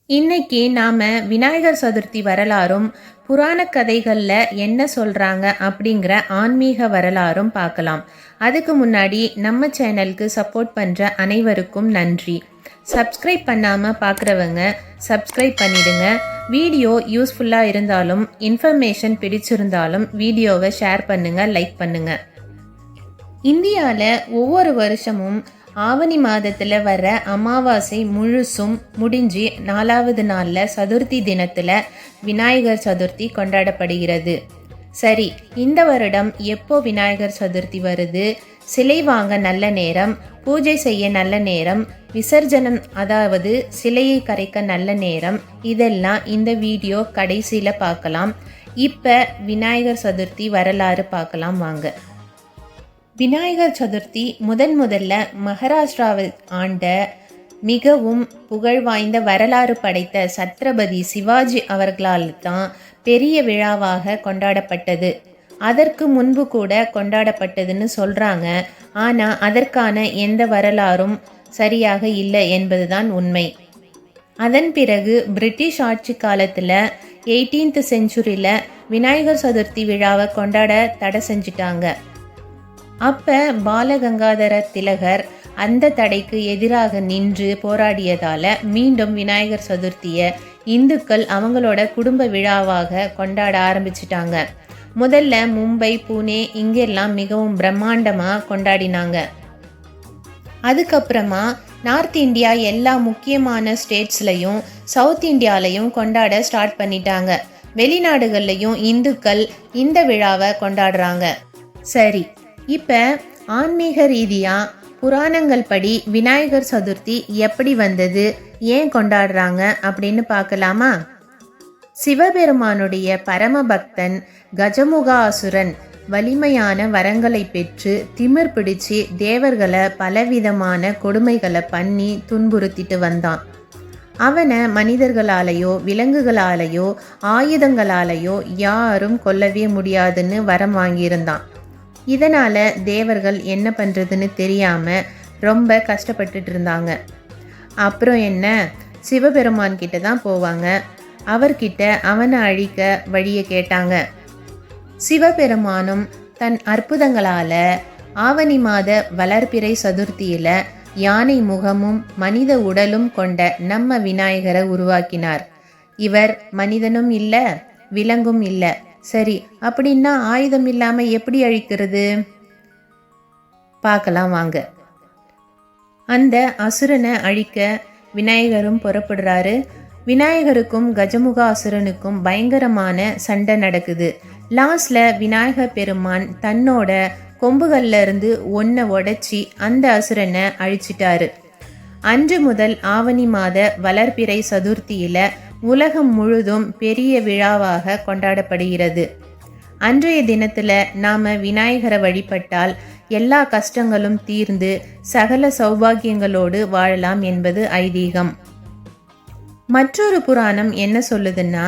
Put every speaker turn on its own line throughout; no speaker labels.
இன்னைக்கு நாம விநாயகர் சதுர்த்தி வரலாறும் புராண கதைகள்ல என்ன சொல்றாங்க அப்படிங்கிற ஆன்மீக வரலாறும் பார்க்கலாம். அதுக்கு முன்னாடி நம்ம சேனலுக்கு சப்போர்ட் பண்ற அனைவருக்கும் நன்றி. சப்ஸ்கிரைப் பண்ணாம பார்க்குறவங்க சப்ஸ்கிரைப் பண்ணிடுங்க. வீடியோ யூஸ்ஃபுல்லாக இருந்தாலும் இன்ஃபர்மேஷன் பிடிச்சிருந்தாலும் வீடியோவை ஷேர் பண்ணுங்க, லைக் பண்ணுங்க. இந்தியாவில் ஒவ்வொரு வருஷமும் ஆவணி மாதத்தில் வர்ற அமாவாசை முழுசும் முடிஞ்சு 4வது நாளில் சதுர்த்தி தினத்தில் விநாயகர் சதுர்த்தி கொண்டாடப்படுகிறது. சரி, இந்த வருடம் எப்போ விநாயகர் சதுர்த்தி வருது? சிலை வாங்க நல்ல நேரம், பூஜை செய்ய நல்ல நேரம், விசர்ஜனம் அதாவது சிலையை கரைக்க நல்ல நேரம், இதெல்லாம் இந்த வீடியோ கடைசியில் பார்க்கலாம். இப்போ விநாயகர் சதுர்த்தி வரலாறு பார்க்கலாம் வாங்க. விநாயகர் சதுர்த்தி முதல்ல மகாராஷ்டிராவில் ஆண்ட மிகவும் புகழ் வாய்ந்த வரலாறு படைத்த சத்ரபதி சிவாஜி அவர்களால் தான் பெரிய விழாவாக கொண்டாடப்பட்டது. அதற்கு முன்பு கூட கொண்டாடப்பட்டதுன்னு சொல்கிறாங்க. ஆனால் அதற்கான எந்த வரலாறும் சரியாக இல்லை என்பதுதான் உண்மை. அதன் பிறகு பிரிட்டிஷ் ஆட்சி காலத்தில் 18th செஞ்சுரியில் விநாயகர் சதுர்த்தி விழாவை கொண்டாட தடை செஞ்சிட்டாங்க. அப்போ பாலகங்காதர திலகர் அந்த தடைக்கு எதிராக நின்று போராடியதால் மீண்டும் விநாயகர் சதுர்த்தியை இந்துக்கள் அவங்களோட குடும்ப விழாவாக கொண்டாட ஆரம்பிச்சிட்டாங்க. முதல்ல மும்பை, புனே இங்கெல்லாம் மிகவும் பிரம்மாண்டமாக கொண்டாடினாங்க. அதுக்கப்புறமா நார்த் இந்தியா எல்லா முக்கியமான ஸ்டேட்ஸ்லையும் சவுத் இந்தியாலையும் கொண்டாட ஸ்டார்ட் பண்ணிட்டாங்க. வெளிநாடுகள்லையும் இந்துக்கள் இந்த விழாவை கொண்டாடுறாங்க. சரி, இப்போ ஆன்மீக ரீதியாக புராணங்கள் படி விநாயகர் சதுர்த்தி எப்படி வந்தது, ஏன் கொண்டாடுறாங்க அப்படின்னு பார்க்கலாமா? சிவபெருமானுடைய பரமபக்தன் கஜமுகாசுரன் வலிமையான வரங்களை பெற்று திமிர் பிடிச்சு தேவர்களை பலவிதமான கொடுமைகளை பண்ணி துன்புறுத்திட்டு வந்தான். அவனை மனிதர்களாலேயோ விலங்குகளாலேயோ ஆயுதங்களாலேயோ யாரும் கொல்லவே முடியாதுன்னு வரம் வாங்கியிருந்தான். இதனால் தேவர்கள் என்ன பண்ணுறதுன்னு தெரியாமல் ரொம்ப கஷ்டப்பட்டுட்டு இருந்தாங்க. அப்புறம் என்ன, சிவபெருமான் கிட்ட தான் போவாங்க. அவர்கிட்ட அவனை அழிக்க வழியை கேட்டாங்க. சிவபெருமானும் தன் அற்புதங்களால் ஆவணி மாத வளர்பிறை சதுர்த்தியில் யானை முகமும் மனித உடலும் கொண்ட நம்ம விநாயகரை உருவாக்கினார். இவர் மனிதனும் இல்லை, விலங்கும் இல்லை. சரி, அப்படின்னா ஆயுதம் இல்லாமல் எப்படி அழிக்கிறது? பார்க்கலாம் வாங்க. அந்த அசுரனை அழிக்க விநாயகரும் புறப்படுறாரு. விநாயகருக்கும் கஜமுக அசுரனுக்கும் பயங்கரமான சண்டை நடக்குது. லாஸ்ட்ல விநாயகர் பெருமான் தன்னோட கொம்புகள்ல இருந்து ஒன்றை உடைச்சி அந்த அசுரனை அழிச்சிட்டாரு. அன்று முதல் ஆவணி மாத வளர்பிறை சதுர்த்தியில உலகம் முழுதும் பெரிய விழாவாக கொண்டாடப்படுகிறது. அன்றைய தினத்தில் நாம் விநாயகரை வழிபட்டால் எல்லா கஷ்டங்களும் தீர்ந்து சகல சௌபாகியங்களோடு வாழலாம் என்பது ஐதீகம். மற்றொரு புராணம் என்ன சொல்லுதுன்னா,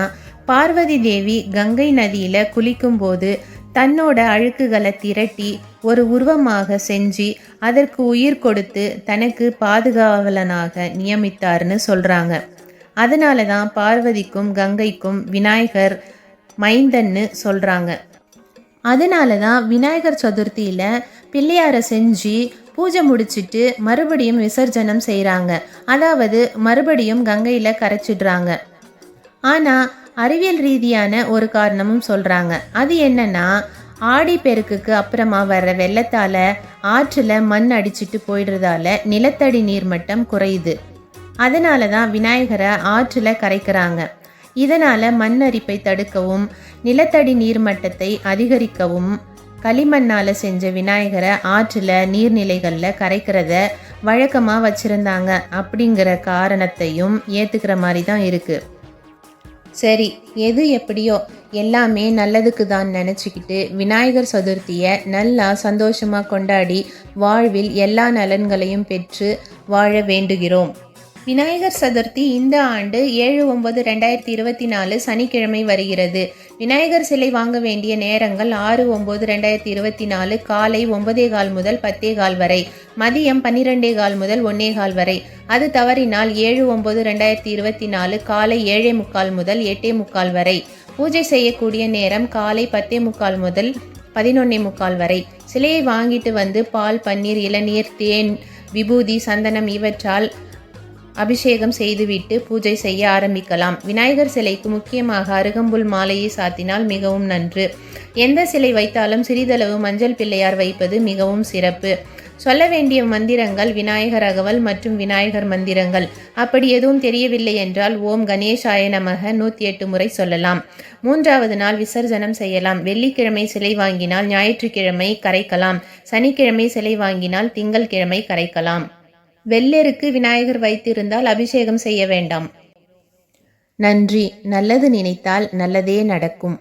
பார்வதி தேவி கங்கை நதியில் குளிக்கும்போது தன்னோட அழுக்குகளை திரட்டி ஒரு உருவமாக செஞ்சு அதற்கு உயிர் கொடுத்து தனக்கு பாதுகாவலனாக நியமித்தார்னு சொல்கிறாங்க. அதனால தான் பார்வதிக்கும் கங்கைக்கும் விநாயகர் மைந்தன்னு சொல்கிறாங்க. அதனால தான் விநாயகர் சதுர்த்தியில் பிள்ளையாரை செஞ்சு பூஜை முடிச்சிட்டு மறுபடியும் விசர்ஜனம் செய்கிறாங்க. அதாவது மறுபடியும் கங்கையில் கரைச்சிடுறாங்க. ஆனால் அறிவியல் ரீதியான ஒரு காரணமும் சொல்கிறாங்க. அது என்னன்னா, ஆடி பெருக்குக்கு அப்புறமா வர்ற வெள்ளத்தால் ஆற்றில் மண் அடிச்சிட்டு போயிடுறதால நிலத்தடி நீர்மட்டம் குறையுது. அதனால தான் விநாயகரை ஆற்றில் கரைக்கிறாங்க. இதனால் மண் அரிப்பை தடுக்கவும் நிலத்தடி நீர்மட்டத்தை அதிகரிக்கவும் களிமண்ணால் செஞ்ச விநாயகரை ஆற்றில் நீர்நிலைகளில் கரைக்கிறத வழக்கமாக வச்சுருந்தாங்க அப்படிங்கிற காரணத்தையும் ஏற்றுக்கிற மாதிரி தான் இருக்குது. சரி, எது எப்படியோ எல்லாமே நல்லதுக்கு தான் நினச்சிக்கிட்டு விநாயகர் சதுர்த்தியை நல்லா சந்தோஷமாக கொண்டாடி வாழ்வில் எல்லா நலன்களையும் பெற்று வாழ வேண்டுகிறோம். விநாயகர் சதுர்த்தி இந்த ஆண்டு 7/9/2024 சனிக்கிழமை வருகிறது. விநாயகர் சிலை வாங்க வேண்டிய நேரங்கள் 6/9/2024 காலை 9:15 முதல் 10:15 வரை, மதியம் 12:15 முதல் 1:15 வரை. அது தவறினால் 7/9/2024 காலை 7:45 முதல் 8:45 வரை. பூஜை செய்யக்கூடிய நேரம் காலை 10:45 முதல் 11:45 வரை. சிலையை வாங்கிட்டு வந்து பால், பன்னீர், இளநீர், தேன், விபூதி, சந்தனம் இவற்றால் அபிஷேகம் செய்துவிட்டு பூஜை செய்ய ஆரம்பிக்கலாம். விநாயகர் சிலைக்கு முக்கியமாக அருகம்புல் மாலையை சாத்தினால் மிகவும் நன்று. எந்த சிலை வைத்தாலும் சிறிதளவு மஞ்சள் பிள்ளையார் வைப்பது மிகவும் சிறப்பு. சொல்ல வேண்டிய மந்திரங்கள் விநாயகர் அகவல் மற்றும் விநாயகர் மந்திரங்கள். அப்படி எதுவும் தெரியவில்லை என்றால் ஓம் கணேசாய நமக 108 முறை சொல்லலாம். 3வது நாள் விசர்ஜனம் செய்யலாம். வெள்ளிக்கிழமை சிலை வாங்கினால் ஞாயிற்றுக்கிழமை கரைக்கலாம். சனிக்கிழமை சிலை வாங்கினால் திங்கள்கிழமை கரைக்கலாம். வெள்ளெருக்கு விநாயகர் வைத்திருந்தால் அபிஷேகம் செய்ய வேண்டாம். நன்றி. நல்லது நினைத்தால் நல்லதே நடக்கும்.